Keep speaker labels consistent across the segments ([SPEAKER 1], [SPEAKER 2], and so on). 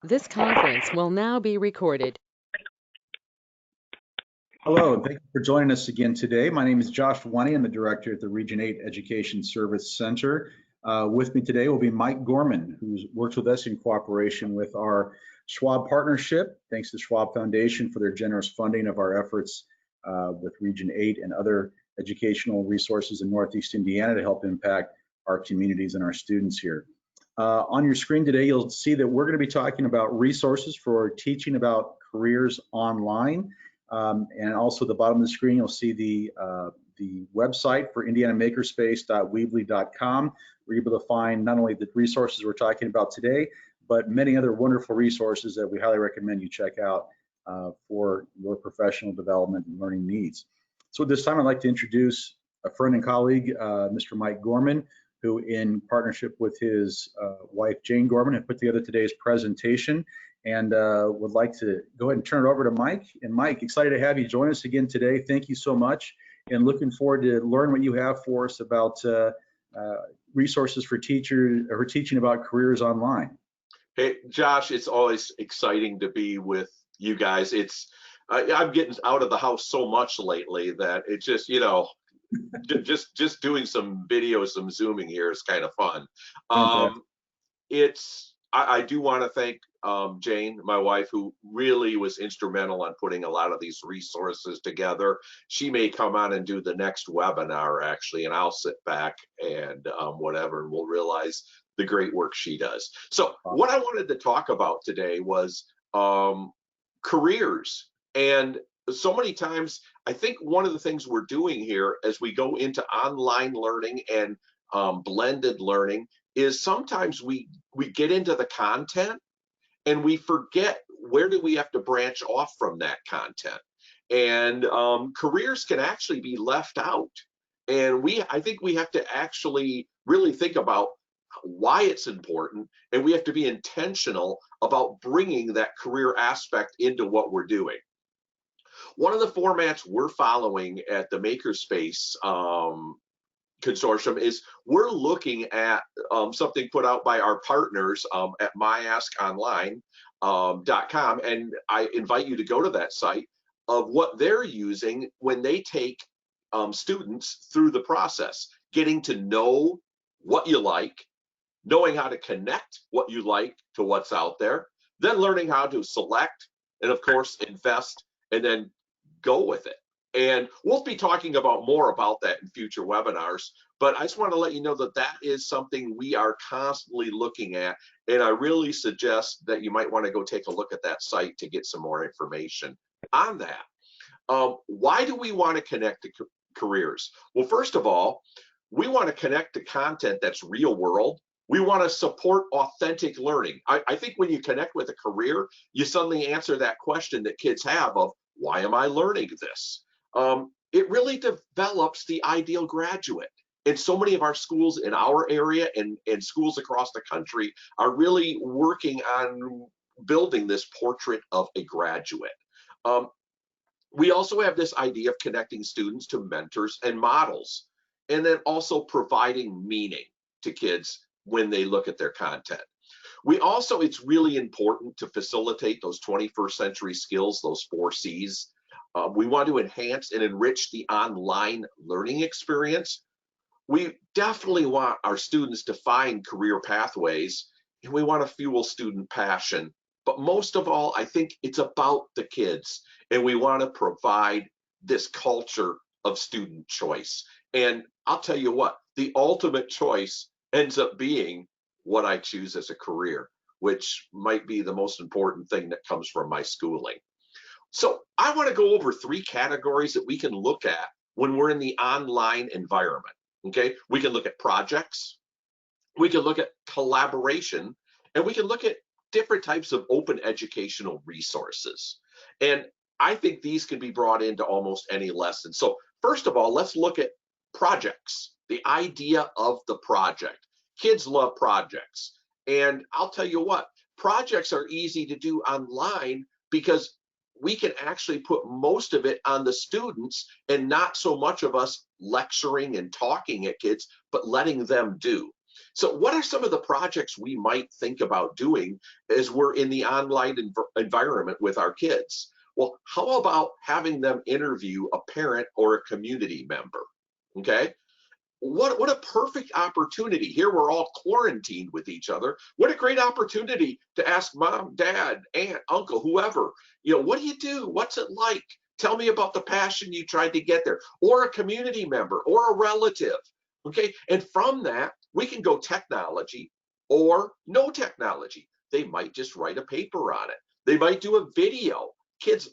[SPEAKER 1] This conference will now be recorded.
[SPEAKER 2] Hello, and thank you for joining us again today. My name is Josh Wanney. I'm the director at the Region 8 Education Service Center. With me today will be Mike Gorman, who works with us in cooperation with our Schwab partnership. Thanks to the Schwab Foundation for their generous funding of our efforts with Region 8 and other educational resources in Northeast Indiana to help impact our communities and our students here. On your screen today, you'll see that we're going to be talking about resources for teaching about careers online. And also at the bottom of the screen, you'll see the website for indianamakerspace.weebly.com. We're able to find not only the resources we're talking about today, but many other wonderful resources that we highly recommend you check out for your professional development and learning needs. So at this time, I'd like to introduce a friend and colleague, Mr. Mike Gorman, who in partnership with his wife, Jane Gorman, have put together today's presentation, and would like to go ahead and turn it over to Mike. And Mike, excited to have you join us again today. Thank you so much, and looking forward to learn what you have for us about resources for teachers or teaching about careers online.
[SPEAKER 3] Hey, Josh, it's always exciting to be with you guys. I'm getting out of the house so much lately that it's just, just doing some video, some Zooming here is kind of fun. I do want to thank Jane, my wife, who really was instrumental on putting a lot of these resources together. She may come on and do the next webinar, actually, and I'll sit back and whatever, and we'll realize the great work she does. So what I wanted to talk about today was careers. And so many times, I think one of the things we're doing here as we go into online learning and blended learning is sometimes we get into the content and we forget where do we have to branch off from that content. And careers can actually be left out. And I think we have to actually really think about why it's important, and we have to be intentional about bringing that career aspect into what we're doing. One of the formats we're following at the Makerspace consortium is we're looking at something put out by our partners at myaskonline.com, and I invite you to go to that site of what they're using when they take students through the process, getting to know what you like, knowing how to connect what you like to what's out there, then learning how to select and of course invest and then go with it. And we'll be talking about more about that in future webinars, but I just want to let you know that that is something we are constantly looking at, and I really suggest that you might want to go take a look at that site to get some more information on that. Why do we want to connect to careers? Well, first of all, we want to connect to content that's real world. We want to support authentic learning. I think when you connect with a career, you suddenly answer that question that kids have of, why am I learning this? It really develops the ideal graduate. And so many of our schools in our area and schools across the country are really working on building this portrait of a graduate. We also have this idea of connecting students to mentors and models, and then also providing meaning to kids when they look at their content. It's really important to facilitate those 21st century skills, those 4 C's. We want to enhance and enrich the online learning experience. We definitely want our students to find career pathways, and we want to fuel student passion. But most of all, I think it's about the kids, and we want to provide this culture of student choice. And I'll tell you what, the ultimate choice ends up being what I choose as a career, which might be the most important thing that comes from my schooling. So I want to go over 3 categories that we can look at when we're in the online environment. Okay, we can look at projects, we can look at collaboration, and we can look at different types of open educational resources. And I think these can be brought into almost any lesson. So first of all, let's look at projects, the idea of the project. Kids love projects. And I'll tell you what, projects are easy to do online because we can actually put most of it on the students and not so much of us lecturing and talking at kids, but letting them do. So what are some of the projects we might think about doing as we're in the online environment with our kids? Well, how about having them interview a parent or a community member? Okay. What a perfect opportunity. Here we're all quarantined with each other. What a great opportunity to ask mom, dad, aunt, uncle, whoever, what do you do? What's it like? Tell me about the passion you tried to get there, or a community member or a relative. Okay. And from that, we can go technology or no technology. They might just write a paper on it. They might do a video. Kids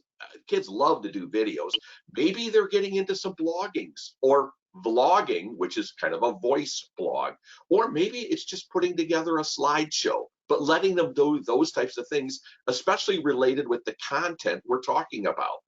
[SPEAKER 3] love to do videos. Maybe they're getting into some bloggings or vlogging, which is kind of a voice blog, or maybe it's just putting together a slideshow, but letting them do those types of things, especially related with the content we're talking about.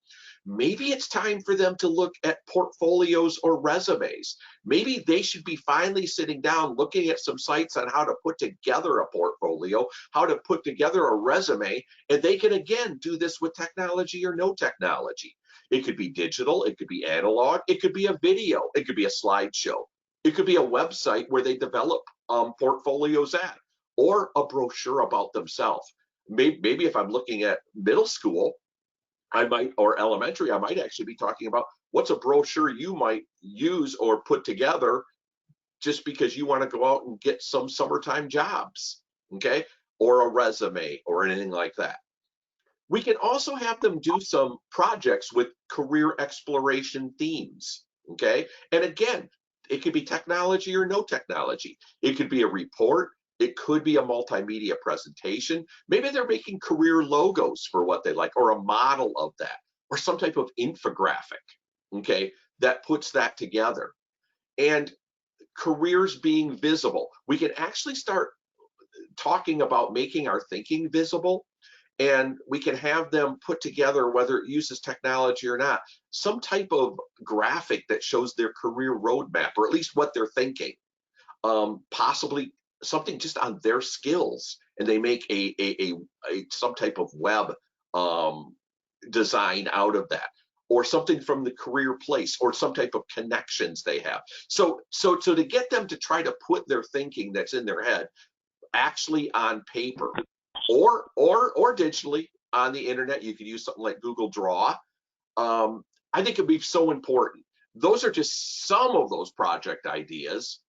[SPEAKER 3] Maybe it's time for them to look at portfolios or resumes. Maybe they should be finally sitting down looking at some sites on how to put together a portfolio, how to put together a resume, and they can again do this with technology or no technology. It could be digital, it could be analog, it could be a video, it could be a slideshow, it could be a website where they develop portfolios at, or a brochure about themselves. Maybe if I'm looking at middle school, or elementary, I might actually be talking about what's a brochure you might use or put together just because you want to go out and get some summertime jobs, okay? Or a resume or anything like that. We can also have them do some projects with career exploration themes, okay? And again, it could be technology or no technology. It could be a report. It could be a multimedia presentation. Maybe they're making career logos for what they like, or a model of that, or some type of infographic, okay, that puts that together. And careers being visible. We can actually start talking about making our thinking visible, and we can have them put together, whether it uses technology or not, some type of graphic that shows their career roadmap, or at least what they're thinking. Possibly something just on their skills, and they make a some type of web design out of that, or something from the career place, or some type of connections they have. So to get them to try to put their thinking that's in their head actually on paper, or digitally on the internet. You could use something like Google Draw. I think it'd be so important. Those are just some of those project ideas.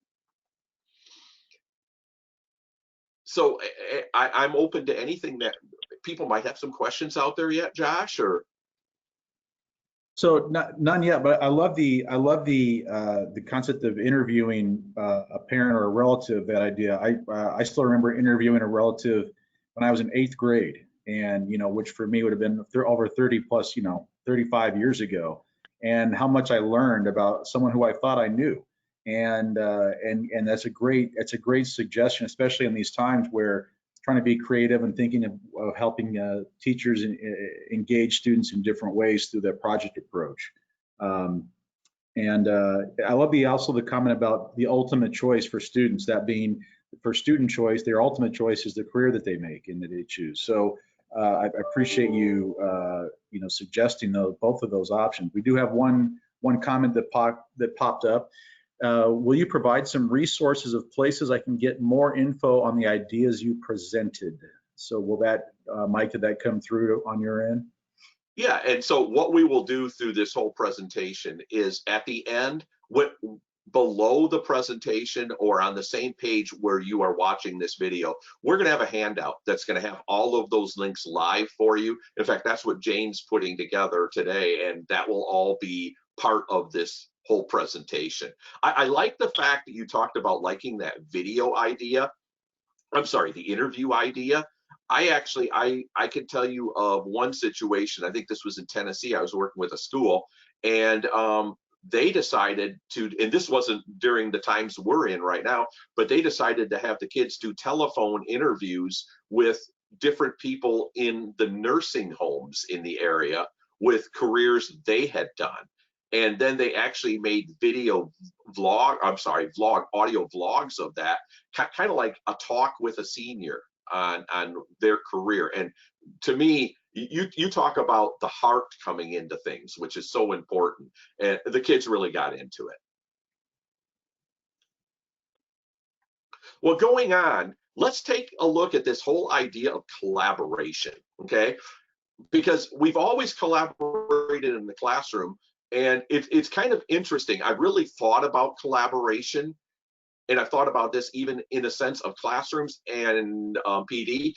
[SPEAKER 3] So I'm open to anything that people might have some questions out there yet, Josh, or.
[SPEAKER 2] So none yet, but I love the concept of interviewing a parent or a relative. That idea. I still remember interviewing a relative when I was in 8th grade, and which for me would have been over 30 plus, 35 years ago, and how much I learned about someone who I thought I knew. And that's a great suggestion, especially in these times where trying to be creative and thinking of helping teachers engage students in different ways through that project approach. And I love also the comment about the ultimate choice for students, that being for student choice, their ultimate choice is the career that they make and that they choose. So I appreciate you, suggesting both of those options. We do have one comment that popped up. Will you provide some resources of places I can get more info on the ideas you presented? So will that, Mike, did that come through on your end?
[SPEAKER 3] Yeah, and so what we will do through this whole presentation is at the end, below the presentation or on the same page where you are watching this video, we're going to have a handout that's going to have all of those links live for you. In fact, that's what Jane's putting together today, and that will all be part of this whole presentation. I like the fact that you talked about liking that video idea. I'm sorry, the interview idea. I can tell you of one situation. I think this was in Tennessee. I was working with a school, and they decided to, and this wasn't during the times we're in right now, but they decided to have the kids do telephone interviews with different people in the nursing homes in the area with careers they had done. And then they actually made audio vlogs of that, kind of like a talk with a senior on their career. And to me, you talk about the heart coming into things, which is so important. And the kids really got into it. Well, going on, let's take a look at this whole idea of collaboration, okay? Because we've always collaborated in the classroom, and it's kind of interesting. I've really thought about collaboration, and I've thought about this even in a sense of classrooms and PD.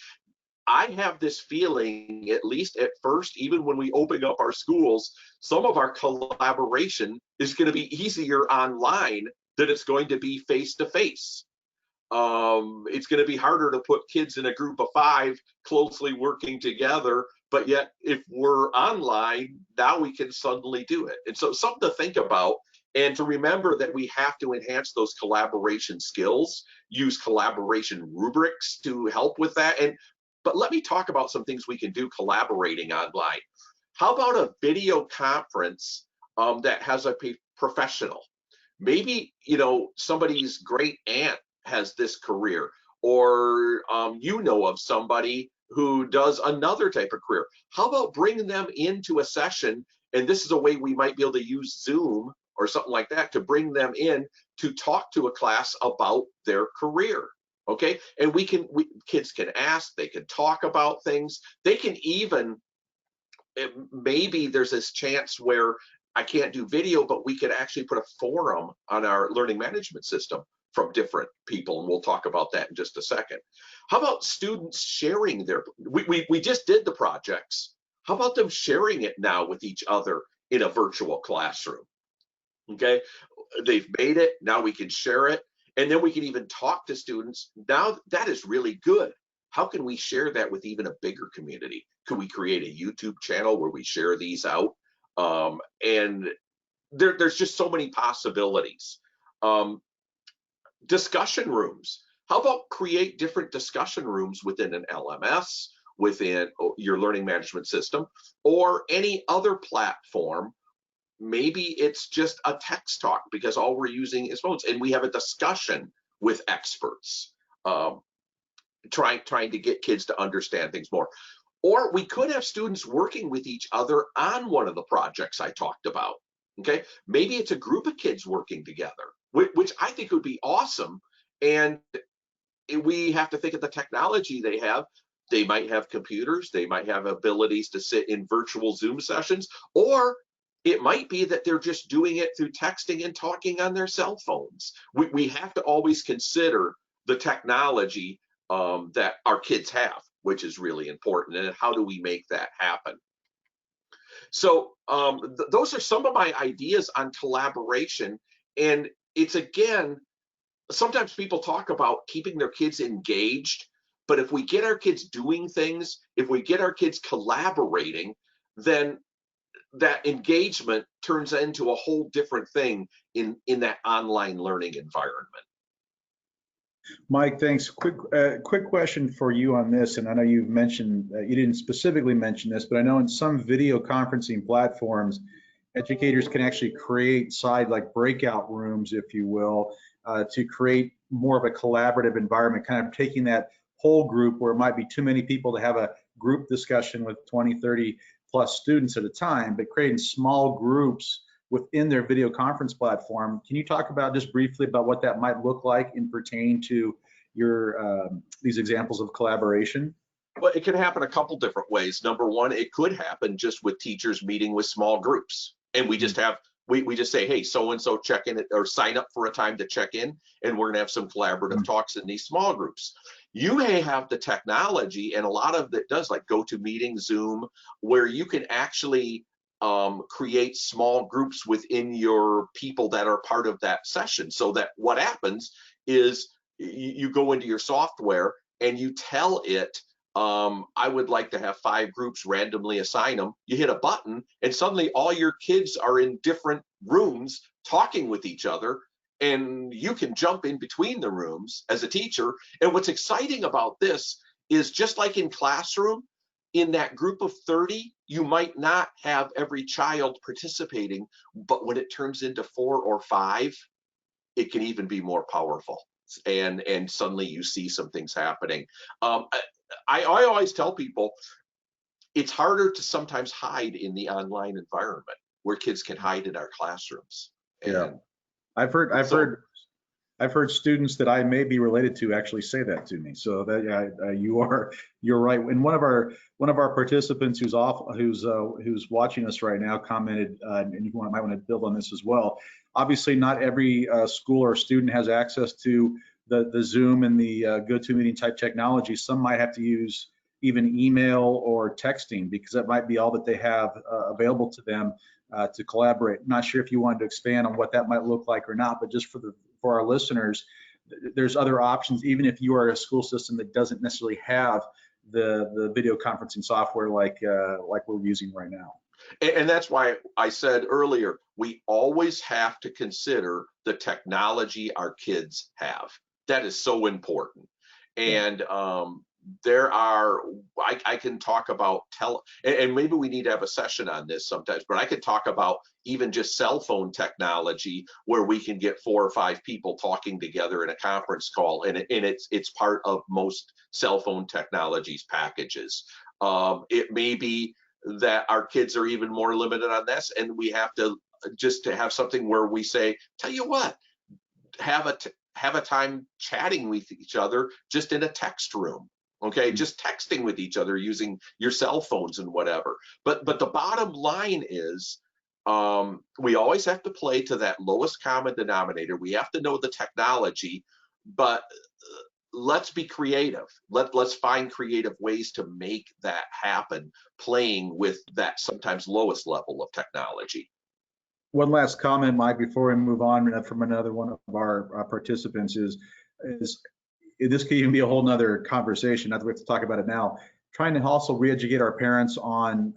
[SPEAKER 3] I have this feeling, at least at first, even when we open up our schools, some of our collaboration is going to be easier online than it's going to be face to face. It's going to be harder to put kids in a group of 5 closely working together, but yet if we're online, now we can suddenly do it. And so something to think about, and to remember that we have to enhance those collaboration skills, use collaboration rubrics to help with that. But let me talk about some things we can do collaborating online. How about a video conference that has a professional? Maybe, somebody's great aunt has this career, or of somebody who does another type of career. How about bringing them into a session? And this is a way we might be able to use Zoom or something like that to bring them in to talk to a class about their career. Okay, and kids can ask, they can talk about things, they can even, maybe there's this chance where I can't do video, but we could actually put a forum on our learning management system from different people, and we'll talk about that in just a second. How about students sharing we just did the projects. How about them sharing it now with each other in a virtual classroom? Okay, they've made it, now we can share it, and then we can even talk to students. Now that is really good. How can we share that with even a bigger community? Could we create a YouTube channel where we share these out? And there's just so many possibilities. Discussion rooms. How about create different discussion rooms within an LMS, within your learning management system, or any other platform? Maybe it's just a text talk because all we're using is phones, and we have a discussion with experts, trying to get kids to understand things more. Or we could have students working with each other on one of the projects I talked about. Okay, maybe it's a group of kids working together, which I think would be awesome. And we have to think of the technology they have. They might have computers, they might have abilities to sit in virtual Zoom sessions, or it might be that they're just doing it through texting and talking on their cell phones. We have to always consider the technology that our kids have, which is really important, and how do we make that happen? So those are some of my ideas on collaboration. And it's, again, sometimes people talk about keeping their kids engaged, but if we get our kids doing things, if we get our kids collaborating, then that engagement turns into a whole different thing in that online learning environment.
[SPEAKER 2] Mike, thanks. Quick question for you on this, and I know you've mentioned, you didn't specifically mention this, but I know in some video conferencing platforms, educators can actually create like breakout rooms, if you will, to create more of a collaborative environment, kind of taking that whole group where it might be too many people to have a group discussion with 20, 30 plus students at a time, but creating small groups within their video conference platform. Can you talk about just briefly about what that might look like in pertaining to your these examples of collaboration?
[SPEAKER 3] Well, it can happen a couple different ways. Number one, it could happen just with teachers meeting with small groups, and we just have we just say, hey, so and so check in or sign up for a time to check in, and we're gonna have some collaborative talks in these small groups. You may have the technology, and a lot of it does, like GoToMeeting, Zoom, where you can actually create small groups within your people that are part of that session. So that what happens is you go into your software and you tell it, I would like to have 5 groups, randomly assign them. You hit a button and suddenly all your kids are in different rooms talking with each other, and you can jump in between the rooms as a teacher. And what's exciting about this is, just like in classroom, in that group of 30, you might not have every child participating, but when it turns into 4 or 5, it can even be more powerful. And suddenly you see some things happening. I always tell people it's harder to sometimes hide in the online environment where kids can hide in our classrooms.
[SPEAKER 2] Yeah,
[SPEAKER 3] And
[SPEAKER 2] I've heard I've heard students that I may be related to actually say that to me. So that you're right. And one of our participants who's watching us right now commented, and might want to build on this as well. Obviously, not every school or student has access to the Zoom and the GoToMeeting type technology. Some might have to use even email or texting because that might be all that they have available to them to collaborate. Not sure if you wanted to expand on what that might look like or not, but just for our listeners, there's other options, even if you are a school system that doesn't necessarily have the video conferencing software like we're using right now.
[SPEAKER 3] And that's why I said earlier, we always have to consider the technology our kids have. That is so important. And there are, I can talk about and maybe we need to have a session on this sometimes, but I could talk about even just cell phone technology where we can get 4 or 5 people talking together in a conference call, and it's part of most cell phone technologies packages. It may be that our kids are even more limited on this, and we have to have something where we say, tell you what, have a time chatting with each other just in a text room. Okay, just texting with each other using your cell phones and whatever. But the bottom line is, we always have to play to that lowest common denominator. We have to know the technology, but let's be creative. Let's find creative ways to make that happen, playing with that sometimes lowest level of technology.
[SPEAKER 2] One last comment, Mike, before we move on from another one of our participants is this could even be a whole nother conversation, not that we have to talk about it now. Trying to also re-educate our parents on,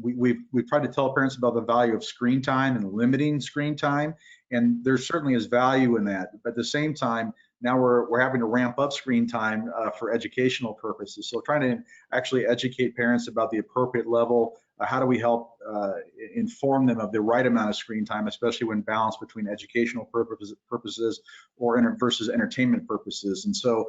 [SPEAKER 2] we've tried to tell parents about the value of screen time and limiting screen time, and there certainly is value in that. But at the same time, now we're having to ramp up screen time for educational purposes. So trying to actually educate parents about the appropriate level. How do we help inform them of the right amount of screen time, especially when balanced between educational purposes or versus entertainment purposes? And so,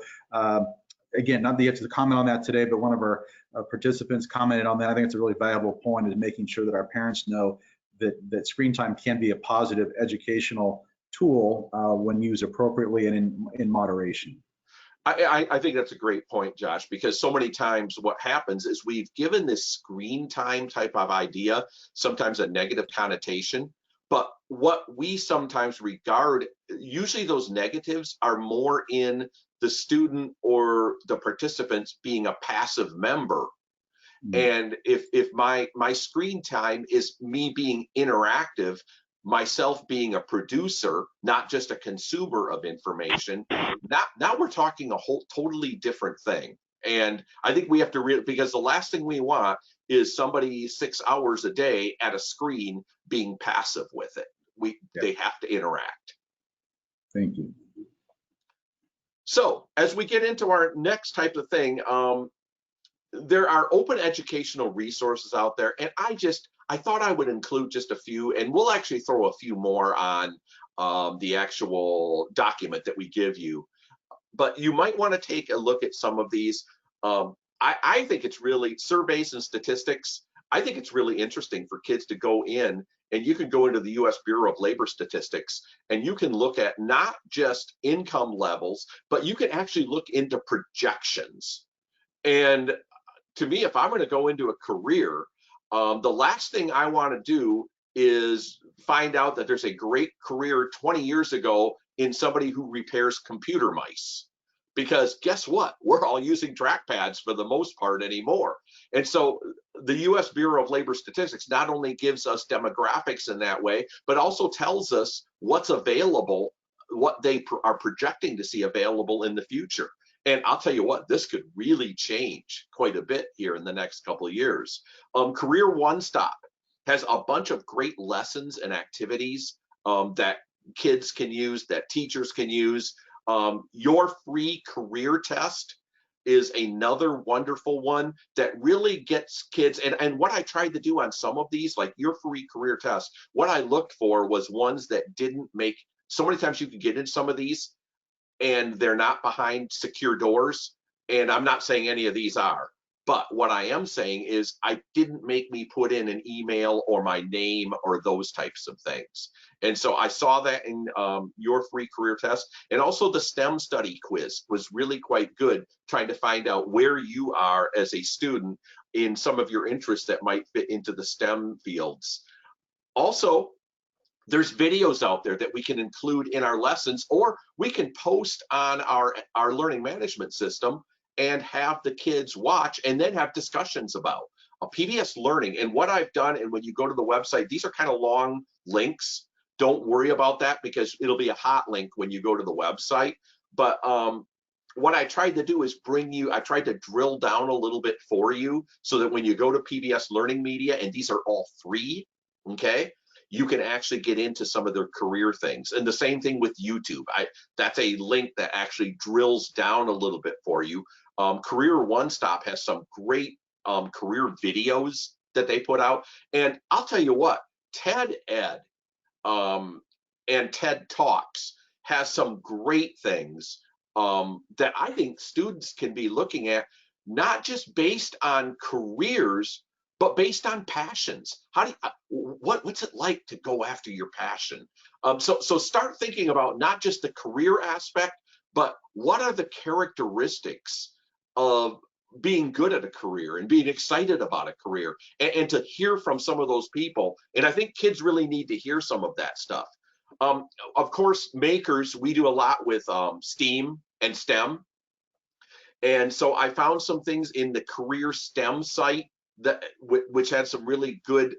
[SPEAKER 2] again, not that you have to comment on that today, but one of our participants commented on that. I think it's a really valuable point, is making sure that our parents know that screen time can be a positive educational tool when used appropriately and in moderation.
[SPEAKER 3] I think that's a great point, Josh, because so many times what happens is we've given this screen time type of idea sometimes a negative connotation, but what we sometimes regard, usually those negatives are more in the student or the participants being a passive member. And if my screen time is me being interactive, myself being a producer, not just a consumer of information, now we're talking a whole totally different thing. And I think we have to because the last thing we want is somebody 6 hours a day at a screen being passive with it. They have to interact.
[SPEAKER 2] Thank you.
[SPEAKER 3] So as we get into our next type of thing, there are open educational resources out there, and I thought I would include just a few, and we'll actually throw a few more on the actual document that we give you. But you might want to take a look at some of these. I think it's really surveys and statistics. I think it's really interesting for kids to go in, and you can go into the U.S. Bureau of Labor Statistics, and you can look at not just income levels, but you can actually look into projections. And to me, if I'm going to go into a career, the last thing I want to do is find out that there's a great career 20 years ago in somebody who repairs computer mice. Because guess what? We're all using trackpads for the most part anymore. And so the U.S. Bureau of Labor Statistics not only gives us demographics in that way, but also tells us what's available, what they are projecting to see available in the future. And I'll tell you what, this could really change quite a bit here in the next couple of years. Career One Stop has a bunch of great lessons and activities that kids can use, that teachers can use. Your free career test is another wonderful one that really gets kids. And what I tried to do on some of these, like your free career test, what I looked for was ones that didn't make, so many times you can get in some of these and they're not behind secure doors. And I'm not saying any of these are, But what I am saying is I didn't make me put in an email or my name or those types of things. And so I saw that in your free career test. And also the STEM study quiz was really quite good, trying to find out where you are as a student in some of your interests that might fit into the STEM fields. Also, there's videos out there that we can include in our lessons, or we can post on our learning management system and have the kids watch and then have discussions about PBS learning. And what I've done, and when you go to the website, these are kind of long links. Don't worry about that because it'll be a hot link when you go to the website. But what I tried to do is I tried to drill down a little bit for you so that when you go to PBS Learning Media, and these are all free, okay, you can actually get into some of their career things. And the same thing with YouTube. That's a link that actually drills down a little bit for you. Career One Stop has some great career videos that they put out. And I'll tell you what, TED Ed and TED Talks has some great things that I think students can be looking at, not just based on careers, but based on passions. What's it like to go after your passion? So start thinking about not just the career aspect, but what are the characteristics of being good at a career and being excited about a career, and to hear from some of those people. And I think kids really need to hear some of that stuff. Of course, makers, we do a lot with STEAM and STEM. And so I found some things in the career STEM site which had some really good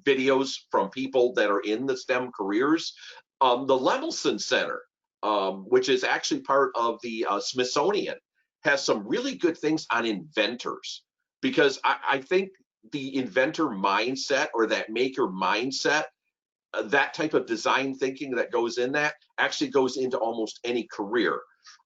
[SPEAKER 3] videos from people that are in the STEM careers. The Lemelson Center, which is actually part of the Smithsonian, has some really good things on inventors, because I think the inventor mindset, or that maker mindset, that type of design thinking that goes in that actually goes into almost any career.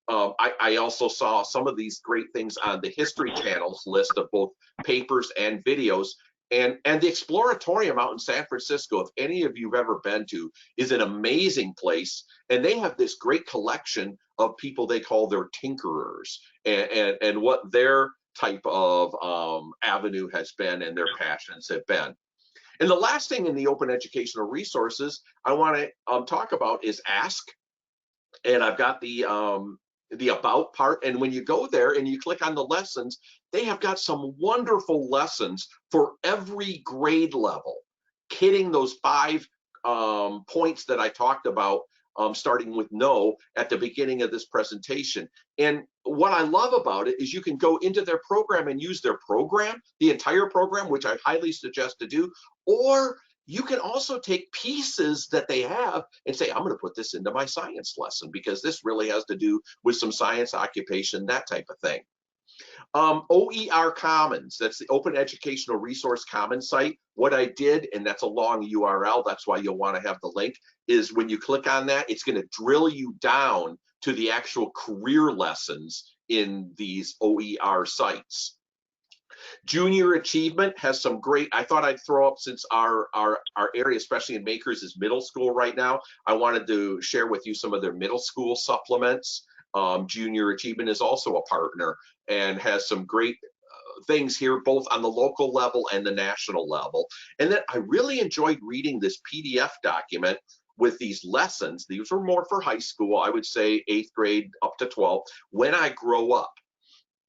[SPEAKER 3] I also saw some of these great things on the History Channel's list of both papers and videos. And the Exploratorium out in San Francisco, if any of you've ever been to, is an amazing place. And they have this great collection of people they call their tinkerers, and what their type of avenue has been and their passions have been. And the last thing in the open educational resources I want to talk about is Ask. And I've got the about part, and when you go there and you click on the lessons, they have got some wonderful lessons for every grade level, hitting those 5 points that I talked about, starting with no at the beginning of this presentation. And what I love about it is you can go into their program and use their program, the entire program, which I highly suggest to do, or you can also take pieces that they have and say, I'm going to put this into my science lesson because this really has to do with some science occupation, that type of thing. OER Commons, that's the Open Educational Resource Commons site. What I did, and that's a long URL, that's why you'll want to have the link, is when you click on that, it's going to drill you down to the actual career lessons in these OER sites. Junior Achievement has some great, I thought I'd throw up, since our area, especially in makers, is middle school right now, I wanted to share with you some of their middle school supplements. Junior Achievement is also a partner and has some great things here, both on the local level and the national level. And then I really enjoyed reading this PDF document with these lessons. These were more for high school, I would say 8th grade up to 12th, When I Grow Up.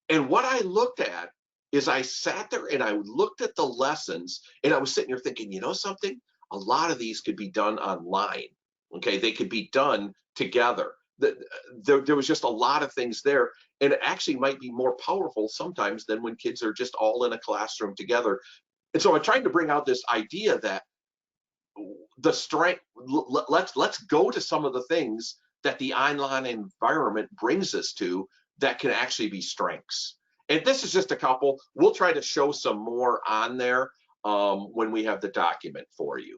[SPEAKER 3] And what I looked at is I sat there and I looked at the lessons, and I was sitting there thinking, you know something? A lot of these could be done online. Okay, they could be done together. There was just a lot of things there, and it actually might be more powerful sometimes than when kids are just all in a classroom together. And so I'm trying to bring out this idea that the strength, let's go to some of the things that the online environment brings us to that can actually be strengths. And this is just a couple. We'll try to show some more on there when we have the document for you.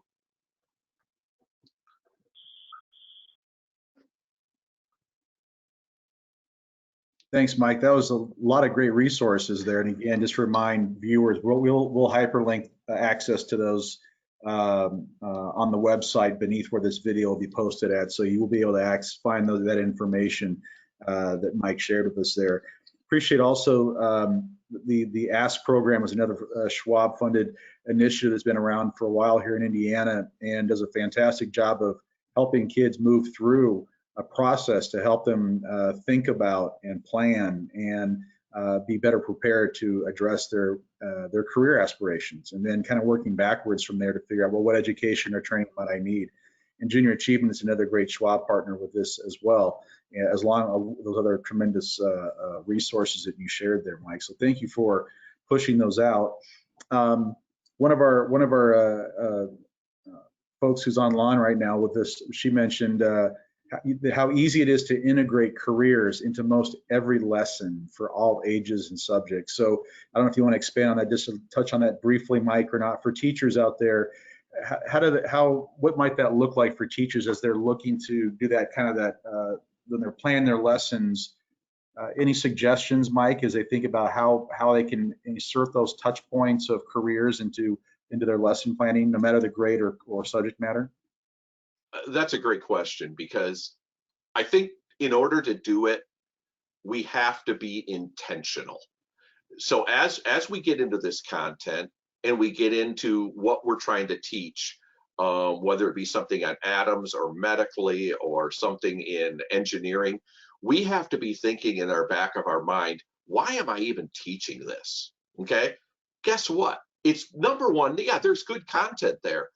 [SPEAKER 2] Thanks, Mike. That was a lot of great resources there. And again, just remind viewers, we'll hyperlink access to those on the website beneath where this video will be posted at. So you will be able to find that information that Mike shared with us there. appreciate also the ASK program is another Schwab-funded initiative that's been around for a while here in Indiana and does a fantastic job of helping kids move through a process to help them think about and plan and be better prepared to address their career aspirations, and then kind of working backwards from there to figure out, well, what education or training might I need. And Junior Achievement is another great Schwab partner with this as well, as long as those other tremendous resources that you shared there, Mike. So thank you for pushing those out. One of our folks who's online right now with this, she mentioned how easy it is to integrate careers into most every lesson for all ages and subjects. So I don't know if you want to expand on that, just to touch on that briefly, Mike, or not. For teachers out there, what might that look like for teachers as they're looking to do that kind of when they're planning their lessons? Any suggestions, Mike, as they think about how they can insert those touch points of careers into their lesson planning, no matter the grade or subject matter?
[SPEAKER 3] That's a great question, because I think in order to do it, we have to be intentional. So as we get into this content and we get into what we're trying to teach, whether it be something on atoms or medically or something in engineering, we have to be thinking in our back of our mind, why am I even teaching this? Okay, guess what? It's number one, yeah, there's good content there,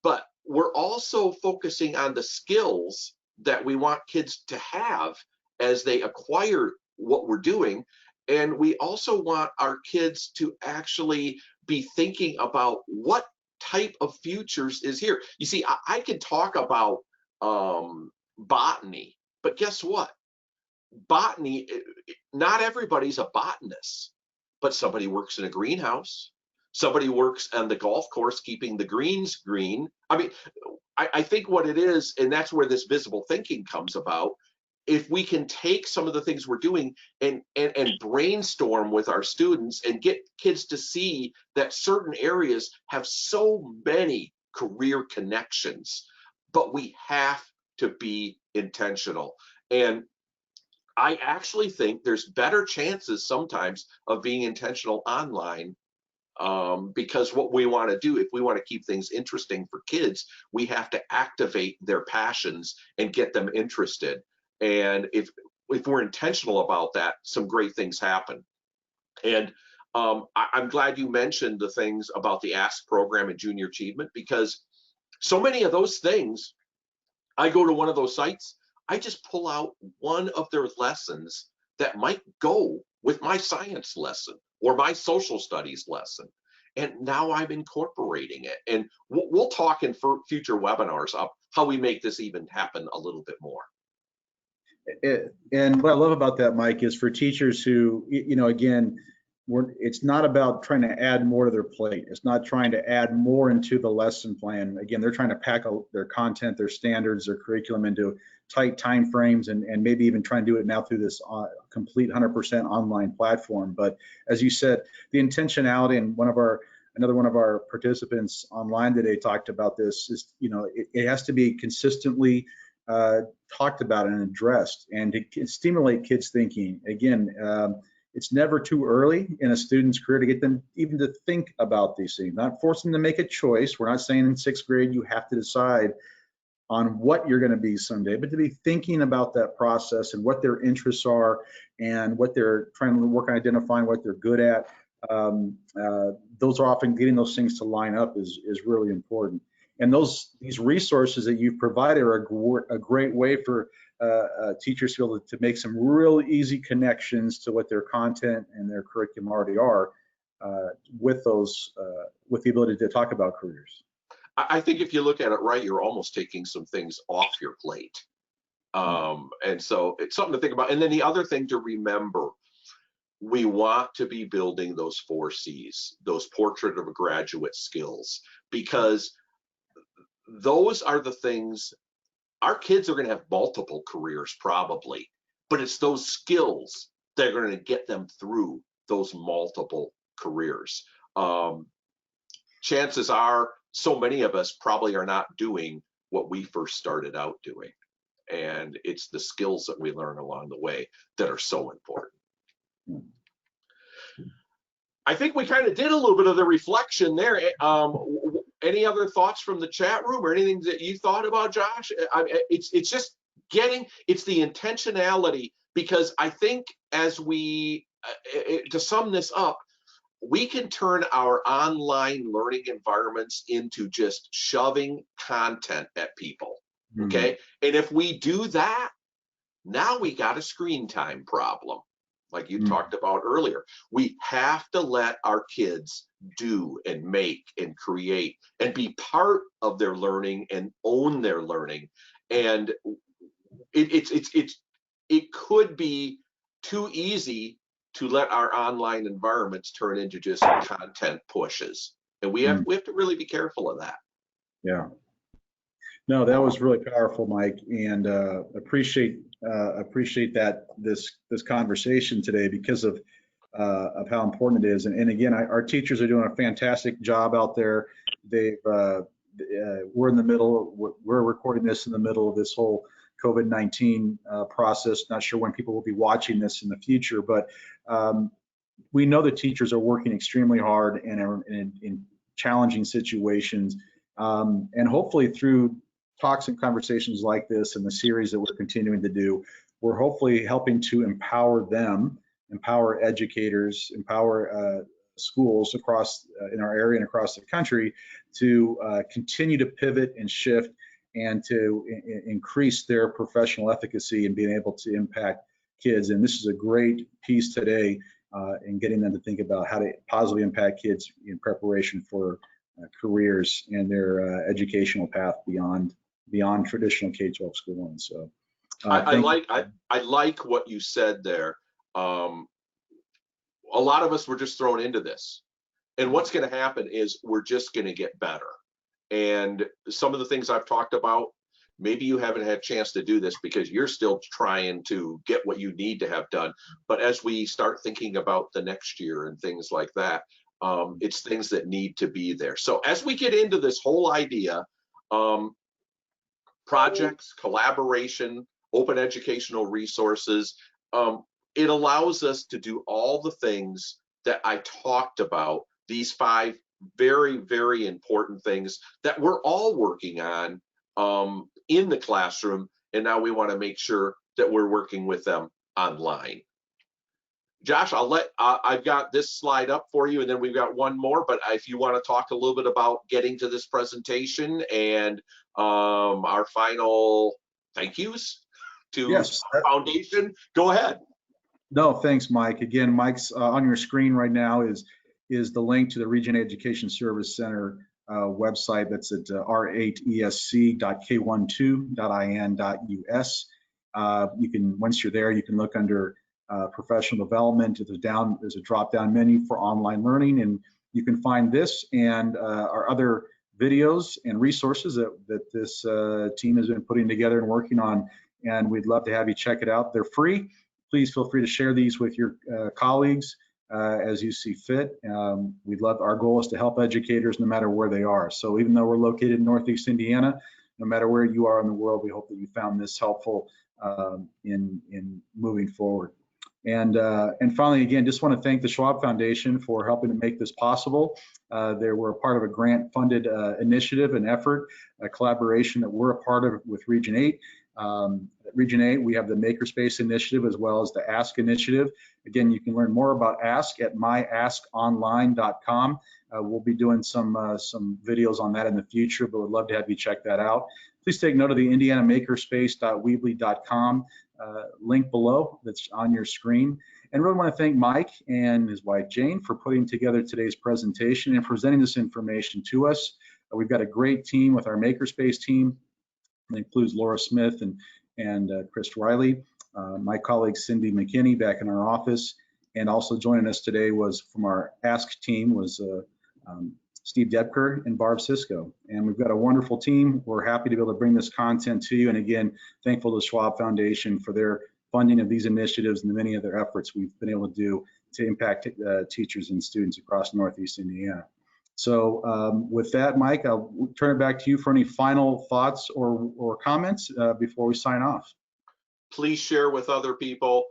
[SPEAKER 3] but we're also focusing on the skills that we want kids to have as they acquire what we're doing. And we also want our kids to actually be thinking about what type of futures is here. You see, I can talk about botany, but guess what? Botany, not everybody's a botanist, but somebody works in a greenhouse. Somebody works on the golf course keeping the greens green. I mean, I think what it is, and that's where this visible thinking comes about, if we can take some of the things we're doing and brainstorm with our students and get kids to see that certain areas have so many career connections, but we have to be intentional. And I actually think there's better chances sometimes of being intentional online, because what we want to do, if we want to keep things interesting for kids, we have to activate their passions and get them interested. And if we're intentional about that, some great things happen. And I'm glad you mentioned the things about the ASK program and Junior Achievement, because so many of those things, I go to one of those sites, I just pull out one of their lessons that might go with my science lesson or my social studies lesson. And now I'm incorporating it. And we'll talk in future webinars of how we make this even happen a little bit more.
[SPEAKER 2] And what I love about that, Mike, is for teachers who, again, it's not about trying to add more to their plate. It's not trying to add more into the lesson plan. Again, they're trying to pack their content, their standards, their curriculum into tight time frames, and maybe even try and do it now through this complete 100% online platform. But as you said, the intentionality, and another one of our participants online today talked about this, is it has to be consistently talked about and addressed, and to stimulate kids' thinking. Again, it's never too early in a student's career to get them even to think about these things, not forcing them to make a choice. We're not saying in 6th grade you have to decide on what you're going to be someday, but to be thinking about that process and what their interests are and what they're trying to work on identifying what they're good at. Those are often getting those things to line up is really important. And these resources that you've provided are a great way for teachers to be able to make some real easy connections to what their content and their curriculum already are, with the ability to talk about careers.
[SPEAKER 3] I think if you look at it right, you're almost taking some things off your plate. And so it's something to think about. And then the other thing to remember, we want to be building those 4 C's, those portrait of a graduate skills, because those are the things. Our kids are going to have multiple careers probably, but it's those skills that are going to get them through those multiple careers. Chances are so many of us probably are not doing what we first started out doing. And it's the skills that we learn along the way that are so important. I think we kind of did a little bit of the reflection there. Any other thoughts from the chat room or anything that you thought about, Josh? It's just it's the intentionality, because I think as we, to sum this up, we can turn our online learning environments into just shoving content at people, okay? And if we do that, now we got a screen time problem, like you talked about earlier. We have to let our kids do and make and create and be part of their learning and own their learning. And it could be too easy to let our online environments turn into just content pushes, and we have to really be careful of that.
[SPEAKER 2] Yeah. No, that was really powerful, Mike, and appreciate that this conversation today, because of how important it is. And again, our teachers are doing a fantastic job out there. We're in the middle. We're recording this in the middle of this whole COVID-19 process. Not sure when people will be watching this in the future, but we know the teachers are working extremely hard and are in challenging situations. And hopefully through talks and conversations like this and the series that we're continuing to do, we're hopefully helping to empower them, empower educators, empower schools across in our area and across the country to continue to pivot and shift and to increase their professional efficacy and being able to impact kids. And this is a great piece today in getting them to think about how to positively impact kids in preparation for careers and their educational path beyond traditional K-12 schooling. So
[SPEAKER 3] I like what you said there. A lot of us were just thrown into this, and what's going to happen is we're just going to get better. And some of the things I've talked about, maybe you haven't had a chance to do this because you're still trying to get what you need to have done. But as we start thinking about the next year and things like that, it's things that need to be there. So as we get into this whole idea, projects, collaboration, open educational resources, it allows us to do all the things that I talked about, these 5 very, very important things that we're all working on in the classroom, and now we want to make sure that we're working with them online. Josh, I've got this slide up for you, and then we've got one more, but if you want to talk a little bit about getting to this presentation and our final thank yous to our foundation, go ahead.
[SPEAKER 2] No, thanks, Mike. Again, Mike's on your screen right now is the link to the Region 8 Education Service Center website. That's at r8esc.k12.in.us. You can, once you're there, you can look under professional development. There's a drop-down menu for online learning, and you can find this and our other videos and resources that this team has been putting together and working on, and we'd love to have you check it out. They're free. Please feel free to share these with your colleagues as you see fit. Our goal is to help educators no matter where they are. So even though we're located in Northeast Indiana, no matter where you are in the world, we hope that you found this helpful in moving forward. And finally, again, just want to thank the Schwab Foundation for helping to make this possible. They were a part of a grant-funded initiative and effort, a collaboration that we're a part of with Region 8. At Region 8, we have the Makerspace Initiative as well as the Ask Initiative. Again, you can learn more about Ask at myaskonline.com. We'll be doing some videos on that in the future, but we'd love to have you check that out. Please take note of the indianamakerspace.weebly.com link below that's on your screen. And really want to thank Mike and his wife Jane for putting together today's presentation and presenting this information to us. We've got a great team with our Makerspace team. It includes Laura Smith and Chris Riley, my colleague Cindy McKinney back in our office, and also joining us today was from our Ask team was Steve Debker and Barb Cisco. And we've got a wonderful team. We're happy to be able to bring this content to you. And again, thankful to the Schwab Foundation for their funding of these initiatives and the many other efforts we've been able to do to impact teachers and students across Northeast Indiana. So with that, Mike, I'll turn it back to you for any final thoughts or comments before we sign off.
[SPEAKER 3] Please share with other people.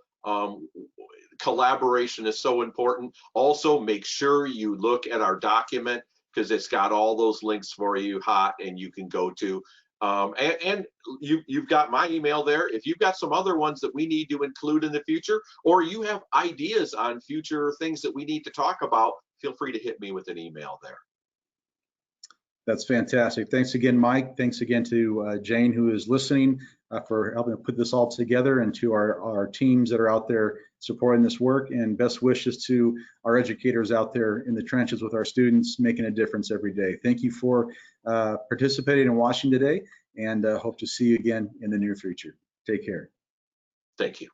[SPEAKER 3] collaboration is so important. Also, make sure you look at our document because it's got all those links for you hot and you can go to. And you've got my email there. If you've got some other ones that we need to include in the future, or you have ideas on future things that we need to talk about, feel free to hit me with an email there.
[SPEAKER 2] That's fantastic. Thanks again, Mike. Thanks again to Jane, who is listening, for helping put this all together, and to our teams that are out there supporting this work. And best wishes to our educators out there in the trenches with our students, making a difference every day. Thank you for participating and watching today, and hope to see you again in the near future. Take care.
[SPEAKER 3] Thank you.